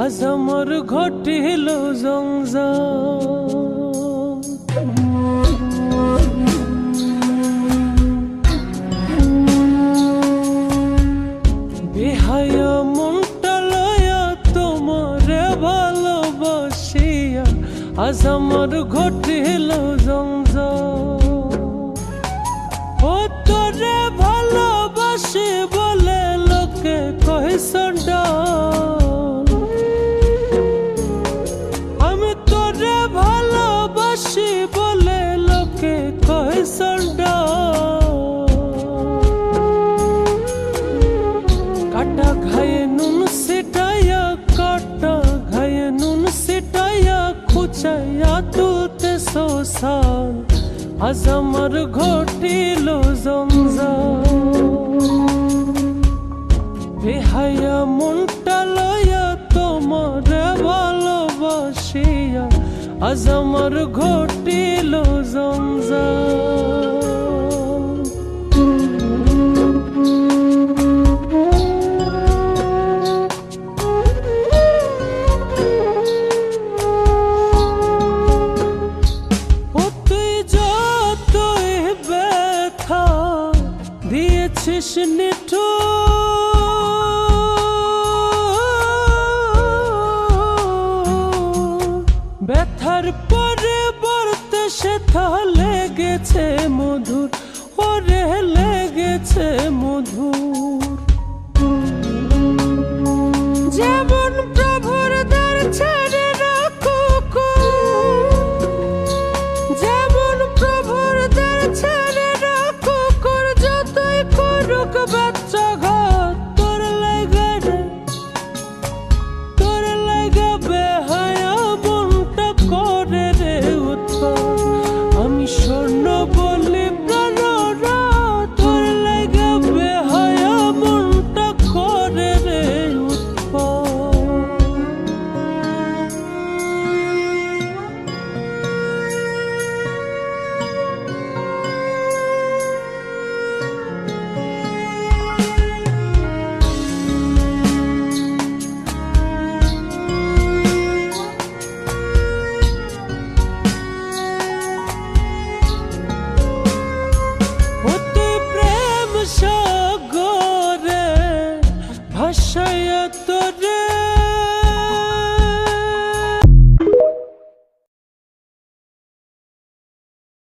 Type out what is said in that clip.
আজ আমার ঘটিল জঞ্জাল। বেহায়া মনটা লয়া তোমারে ভালোবাসিয়া আজ আমার ঘটিল জঞ্জাল। ও তোরে ভালোবাসি বলে লোকে কহে সন্ডাল, আমি তোরে ভালোবাসি বলে লোকে কহে সন্ডাল। কাটা ঘায়ে নুন সিটাইয়া, কাটা ঘায়ে নুন সিটাইয়া, খুচাইয়া তুলতে শোষাল আজ আমার ঘটিল জঞ্জাল। বেহায়া মনটা লয়া তোমারে ভালোবাসিয়া আজ আমার ঘটিল জঞ্জাল। দিয়েছিস নিঠুর, ব্যথার পরিবর্তে সেথা লেগেছে মধুর, ওরে লেগেছে মধুর। যেমন প্রভুর দ্বার ছেড়ে রাখো, যেমন প্রভুর দ্বার ছেড়ে রাখো, যতই করুক বাচ্চা ঘর, তোর লাগা রে, তোর লাগা বেহায়া মনটা করে রে উৎপাত।